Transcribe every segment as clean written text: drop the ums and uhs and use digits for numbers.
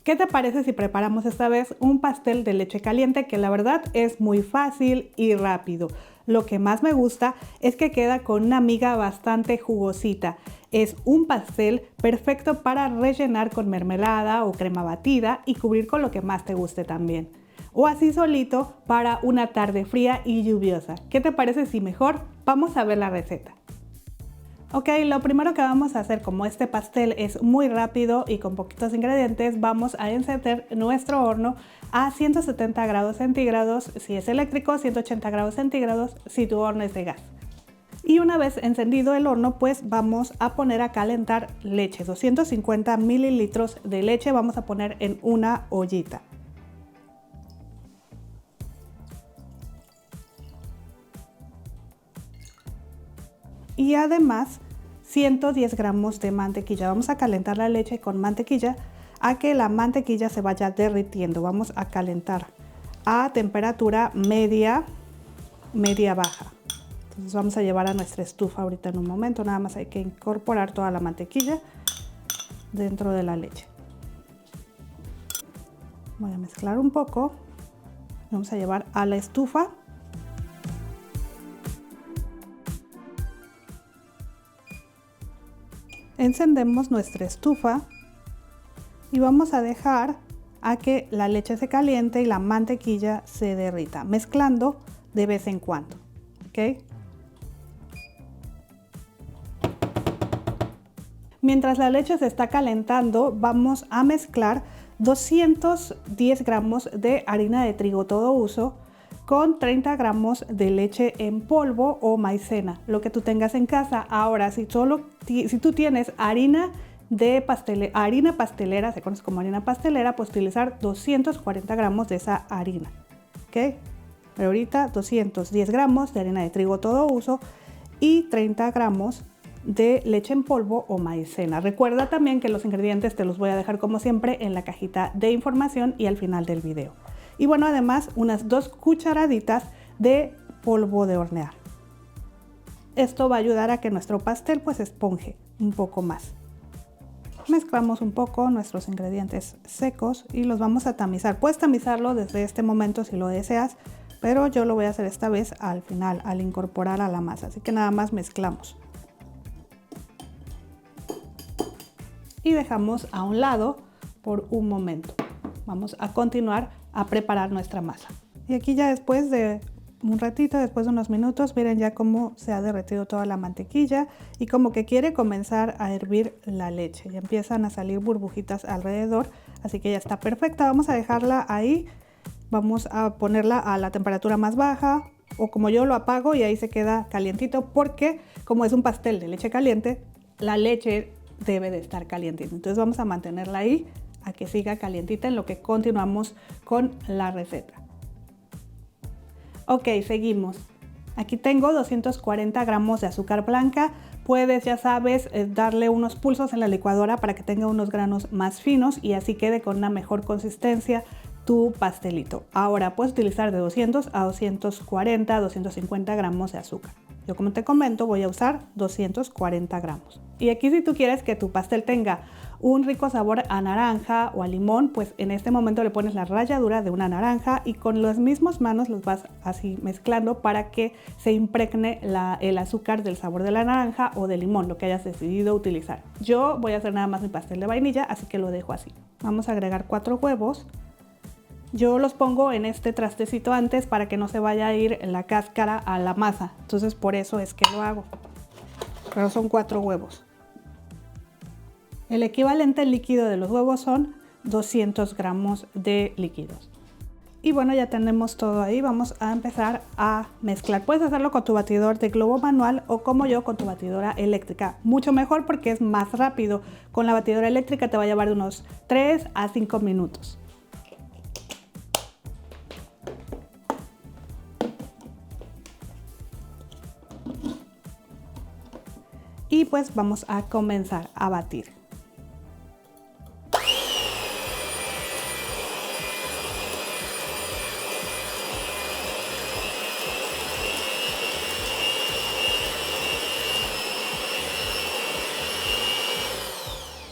¿Qué te parece si preparamos esta vez un pastel de leche caliente que la verdad es muy fácil y rápido? Lo que más me gusta es que queda con una miga bastante jugosita. Es un pastel perfecto para rellenar con mermelada o crema batida y cubrir con lo que más te guste también. O así solito para una tarde fría y lluviosa. ¿Qué te parece si mejor vamos a ver la receta? Ok, lo primero que vamos a hacer, como este pastel es muy rápido y con poquitos ingredientes, vamos a encender nuestro horno a 170 grados centígrados si es eléctrico, 180 grados centígrados si tu horno es de gas. Y una vez encendido el horno, pues vamos a poner a calentar leche, 250 mililitros de leche vamos a poner en una ollita. Y además 110 gramos de mantequilla. Vamos a calentar la leche con mantequilla a que la mantequilla se vaya derritiendo. Vamos a calentar a temperatura media baja. Entonces vamos a llevar a nuestra estufa ahorita en un momento. Nada más hay que incorporar toda la mantequilla dentro de la leche. Voy a mezclar un poco. Vamos a llevar a la estufa. Encendemos nuestra estufa y vamos a dejar a que la leche se caliente y la mantequilla se derrita, mezclando de vez en cuando, ¿ok? Mientras la leche se está calentando, vamos a mezclar 210 gramos de harina de trigo todo uso con 30 gramos de leche en polvo o maicena, lo que tú tengas en casa. Ahora, si tú tienes harina pastelera, se conoce como harina pastelera, pues utilizar 240 gramos de esa harina, ¿ok? Pero ahorita 210 gramos de harina de trigo todo uso y 30 gramos de leche en polvo o maicena. Recuerda también que los ingredientes te los voy a dejar como siempre en la cajita de información y al final del video. Y bueno, además unas 2 cucharaditas de polvo de hornear. Esto va a ayudar a que nuestro pastel pues esponje un poco más. Mezclamos un poco nuestros ingredientes secos y los vamos a tamizar. Puedes tamizarlo desde este momento si lo deseas, pero yo lo voy a hacer esta vez al final, al incorporar a la masa. Así que nada más mezclamos. Y dejamos a un lado por un momento. Vamos a continuar a preparar nuestra masa. Y aquí ya después de un ratito, después de unos minutos, miren ya cómo se ha derretido toda la mantequilla y como que quiere comenzar a hervir la leche. Ya empiezan a salir burbujitas alrededor, así que ya está perfecta. Vamos a dejarla ahí, vamos a ponerla a la temperatura más baja o como yo lo apago y ahí se queda calientito porque como es un pastel de leche caliente, la leche debe de estar calientita. Entonces vamos a mantenerla ahí a que siga calientita en lo que continuamos con la receta. Ok, seguimos. Aquí tengo 240 gramos de azúcar blanca. Puedes, ya sabes, darle unos pulsos en la licuadora para que tenga unos granos más finos y así quede con una mejor consistencia tu pastelito. Ahora puedes utilizar de 200 a 240, 250 gramos de azúcar. Yo, como te comento, voy a usar 240 gramos. Y aquí, si tú quieres que tu pastel tenga un rico sabor a naranja o a limón, pues en este momento le pones la ralladura de una naranja y con las mismas manos los vas así mezclando para que se impregne el azúcar del sabor de la naranja o del limón, lo que hayas decidido utilizar. Yo voy a hacer nada más mi pastel de vainilla, así que lo dejo así. Vamos a agregar 4 huevos. Yo los pongo en este trastecito antes para que no se vaya a ir la cáscara a la masa. Entonces por eso es que lo hago. Pero son 4 huevos. El equivalente líquido de los huevos son 200 gramos de líquidos. Y bueno, ya tenemos todo ahí. Vamos a empezar a mezclar. Puedes hacerlo con tu batidor de globo manual o como yo con tu batidora eléctrica. Mucho mejor porque es más rápido. Con la batidora eléctrica te va a llevar de unos 3 a 5 minutos. Y pues vamos a comenzar a batir.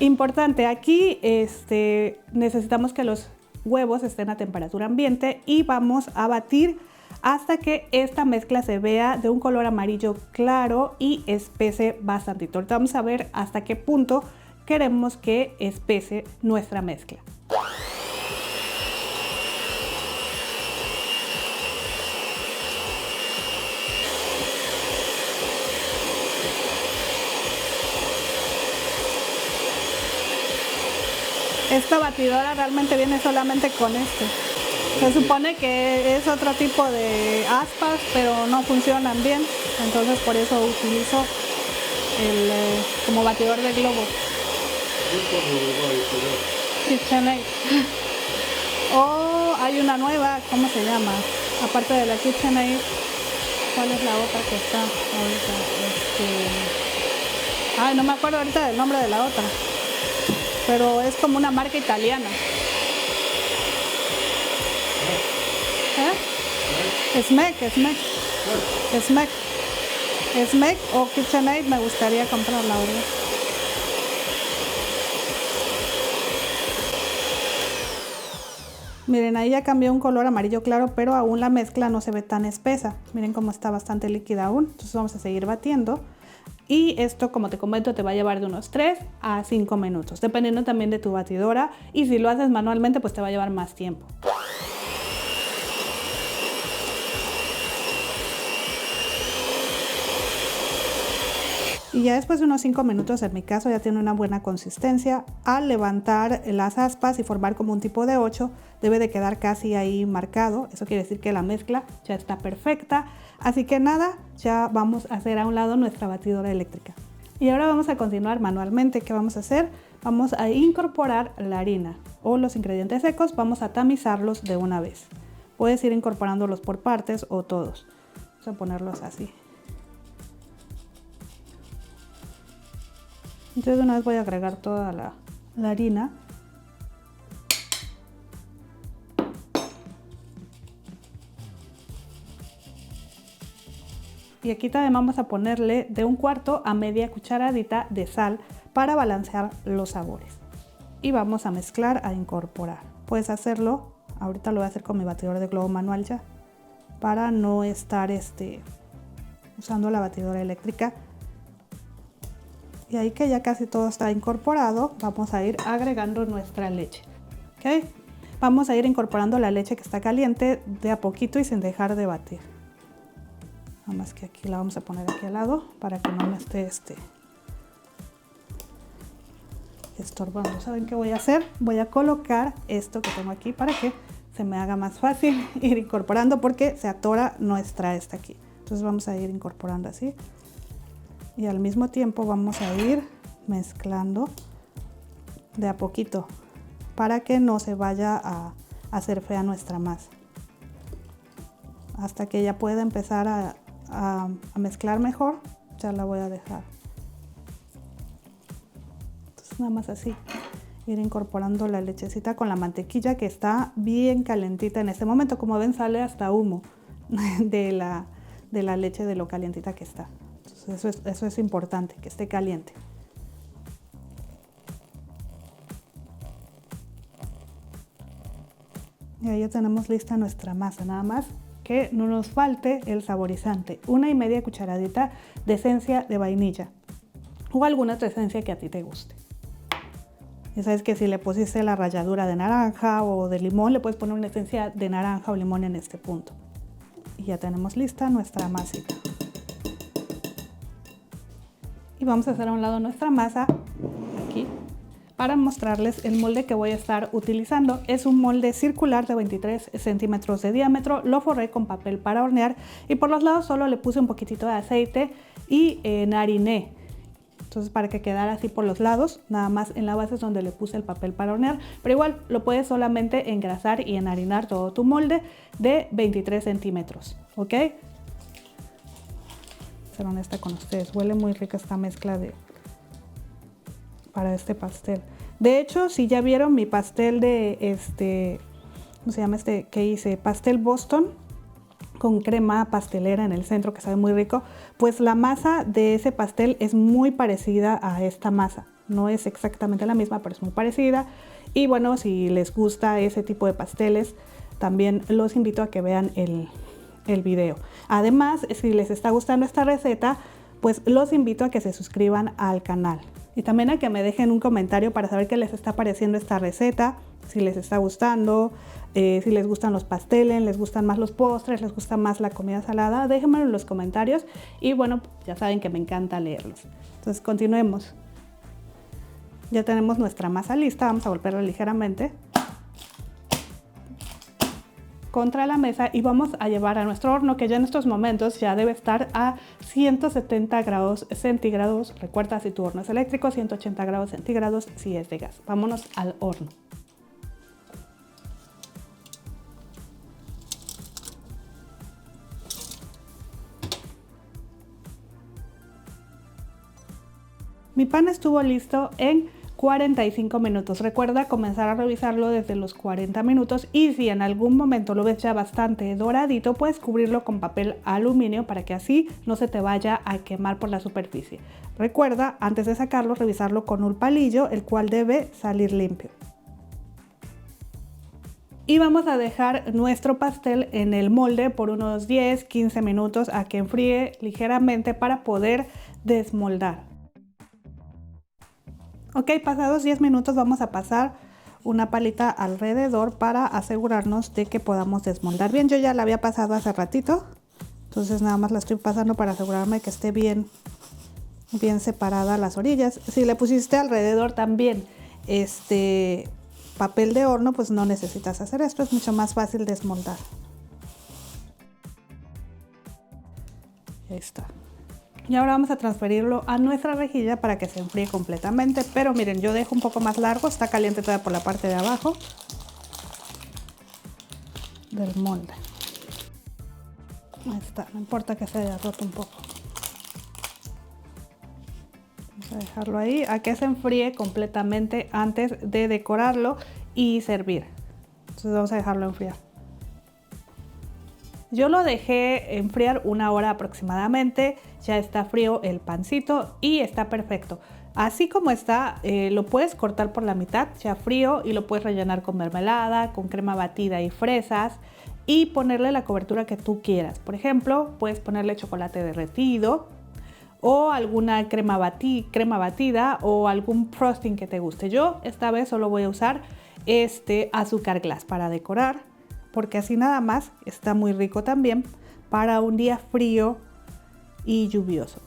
Importante, aquí necesitamos que los huevos estén a temperatura ambiente y vamos a batir hasta que esta mezcla se vea de un color amarillo claro y espese bastante. Ahorita vamos a ver hasta qué punto queremos que espese nuestra mezcla. Esta batidora realmente viene solamente con este. Se supone que es otro tipo de aspas, pero no funcionan bien. Entonces por eso utilizo como batidor de globo. KitchenAid. Oh, hay una nueva, ¿cómo se llama? Aparte de la KitchenAid, ¿cuál es la otra que está ahorita? Ay, no me acuerdo ahorita del nombre de la otra. Pero es como una marca italiana. Smeg o KitchenAid me gustaría comprarla, ¿verdad? Miren, ahí ya cambió un color amarillo claro, pero aún la mezcla no se ve tan espesa. Miren cómo está bastante líquida aún. Entonces vamos a seguir batiendo. Y esto, como te comento, te va a llevar de unos 3 a 5 minutos, dependiendo también de tu batidora. Y si lo haces manualmente, pues te va a llevar más tiempo. Y ya después de unos 5 minutos, en mi caso, ya tiene una buena consistencia. Al levantar las aspas y formar como un tipo de 8, debe de quedar casi ahí marcado. Eso quiere decir que la mezcla ya está perfecta. Así que nada, ya vamos a hacer a un lado nuestra batidora eléctrica. Y ahora vamos a continuar manualmente. ¿Qué vamos a hacer? Vamos a incorporar la harina o los ingredientes secos. Vamos a tamizarlos de una vez. Puedes ir incorporándolos por partes o todos. Vamos a ponerlos así. Entonces de una vez voy a agregar toda la harina. Y aquí también vamos a ponerle de 1/4 a media cucharadita de sal para balancear los sabores. Y vamos a mezclar, a incorporar. Puedes hacerlo, ahorita lo voy a hacer con mi batidor de globo manual ya, para no estar usando la batidora eléctrica. Y ahí que ya casi todo está incorporado, vamos a ir agregando nuestra leche. ¿Okay? Vamos a ir incorporando la leche que está caliente de a poquito y sin dejar de batir. Nada más que aquí la vamos a poner aquí al lado para que no me esté estorbando. ¿Saben qué voy a hacer? Voy a colocar esto que tengo aquí para que se me haga más fácil ir incorporando porque se atora nuestra esta aquí. Entonces vamos a ir incorporando así. Y al mismo tiempo vamos a ir mezclando de a poquito para que no se vaya a hacer fea nuestra masa. Hasta que ya pueda empezar a mezclar mejor, ya la voy a dejar. Entonces nada más así, ir incorporando la lechecita con la mantequilla que está bien calentita en este momento. Como ven, sale hasta humo de la leche de lo calientita que está. Eso es importante, que esté caliente. Y ahí ya tenemos lista nuestra masa, nada más que no nos falte el saborizante. 1,5 cucharadita de esencia de vainilla o alguna otra esencia que a ti te guste. Ya sabes que si le pusiste la ralladura de naranja o de limón, le puedes poner una esencia de naranja o limón en este punto. Y ya tenemos lista nuestra masita. Y vamos a hacer a un lado nuestra masa aquí para mostrarles el molde que voy a estar utilizando. Es un molde circular de 23 centímetros de diámetro. Lo forré con papel para hornear y por los lados solo le puse un poquitito de aceite y enhariné. Entonces para que quedara así por los lados, nada más en la base es donde le puse el papel para hornear. Pero igual lo puedes solamente engrasar y enharinar todo tu molde de 23 centímetros. ¿Ok? Ser honesta con ustedes, huele muy rica esta mezcla para este pastel. De hecho, si ya vieron mi pastel de ¿cómo se llama que hice? Pastel Boston con crema pastelera en el centro que sabe muy rico, pues la masa de ese pastel es muy parecida a esta masa. no es exactamente la misma, pero es muy parecida. Y bueno, si les gusta ese tipo de pasteles, también los invito a que vean el video. Además, si les está gustando esta receta, pues los invito a que se suscriban al canal. Y también a que me dejen un comentario para saber qué les está pareciendo esta receta, si les está gustando, si les gustan los pasteles, les gustan más los postres, les gusta más la comida salada, déjenmelo en los comentarios y bueno, ya saben que me encanta leerlos. Entonces continuemos. Ya tenemos nuestra masa lista, vamos a golpearla ligeramente contra la mesa y vamos a llevar a nuestro horno, que ya en estos momentos ya debe estar a 170 grados centígrados. Recuerda, si tu horno es eléctrico, 180 grados centígrados si es de gas. Vámonos al horno. Mi pan estuvo listo en 45 minutos. Recuerda comenzar a revisarlo desde los 40 minutos y si en algún momento lo ves ya bastante doradito, puedes cubrirlo con papel aluminio para que así no se te vaya a quemar por la superficie. Recuerda, antes de sacarlo, revisarlo con un palillo, el cual debe salir limpio. Y vamos a dejar nuestro pastel en el molde por unos 10-15 minutos a que enfríe ligeramente para poder desmoldar. Ok, pasados 10 minutos vamos a pasar una palita alrededor para asegurarnos de que podamos desmoldar bien. Yo ya la había pasado hace ratito, entonces nada más la estoy pasando para asegurarme que esté bien separada las orillas. Si le pusiste alrededor también papel de horno, pues no necesitas hacer esto, es mucho más fácil desmoldar. Ahí está. Y ahora vamos a transferirlo a nuestra rejilla para que se enfríe completamente. Pero miren, yo dejo un poco más largo, está caliente todavía por la parte de abajo del molde. Ahí está, no importa que se haya roto un poco. Vamos a dejarlo ahí, a que se enfríe completamente antes de decorarlo y servir. Entonces vamos a dejarlo enfriar. Yo lo dejé enfriar una hora aproximadamente, ya está frío el pancito y está perfecto. Así como está, lo puedes cortar por la mitad ya frío y lo puedes rellenar con mermelada, con crema batida y fresas y ponerle la cobertura que tú quieras. Por ejemplo, puedes ponerle chocolate derretido o alguna crema batida o algún frosting que te guste. Yo esta vez solo voy a usar azúcar glass para decorar, porque así nada más está muy rico también para un día frío y lluvioso.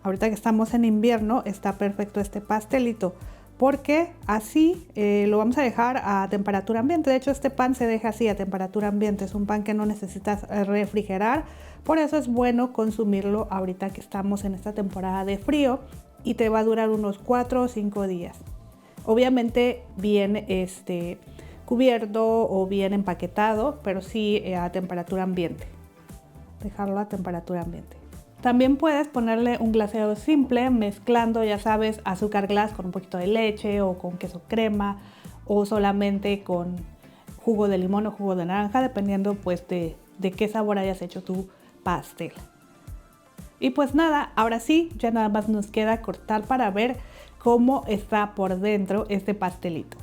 Ahorita que estamos en invierno está perfecto este pastelito porque así lo vamos a dejar a temperatura ambiente. De hecho, este pan se deja así a temperatura ambiente, es un pan que no necesitas refrigerar, por eso es bueno consumirlo ahorita que estamos en esta temporada de frío y te va a durar unos 4 o 5 días. Obviamente bien cubierto o bien empaquetado, pero sí a temperatura ambiente. Dejarlo a temperatura ambiente. También puedes ponerle un glaseado simple mezclando, ya sabes, azúcar glass con un poquito de leche o con queso crema o solamente con jugo de limón o jugo de naranja, dependiendo pues de qué sabor hayas hecho tu pastel. Y pues nada, ahora sí, ya nada más nos queda cortar para ver cómo está por dentro este pastelito.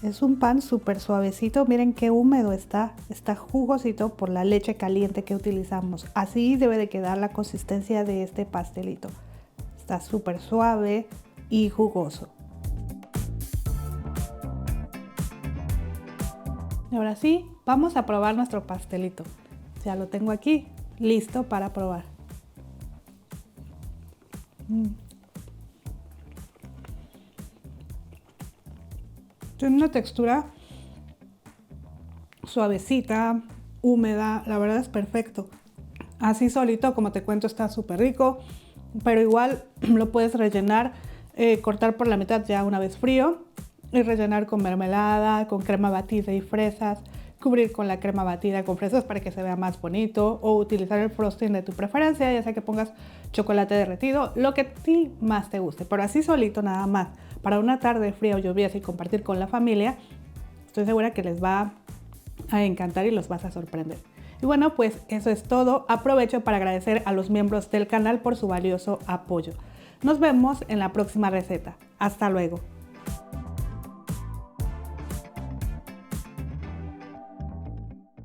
Es un pan súper suavecito, miren qué húmedo está jugosito por la leche caliente que utilizamos. Así debe de quedar la consistencia de este pastelito. Está súper suave y jugoso. Y ahora sí, vamos a probar nuestro pastelito. Ya lo tengo aquí, listo para probar. Tiene una textura suavecita, húmeda, la verdad es perfecto. Así solito, como te cuento, está súper rico, pero igual lo puedes rellenar, cortar por la mitad ya una vez frío y rellenar con mermelada, con crema batida y fresas, cubrir con la crema batida con fresas para que se vea más bonito o utilizar el frosting de tu preferencia, ya sea que pongas chocolate derretido, lo que a ti más te guste, pero así solito nada más. Para una tarde fría o lluviosa y compartir con la familia, estoy segura que les va a encantar y los vas a sorprender. Y bueno, pues eso es todo. Aprovecho para agradecer a los miembros del canal por su valioso apoyo. Nos vemos en la próxima receta. Hasta luego.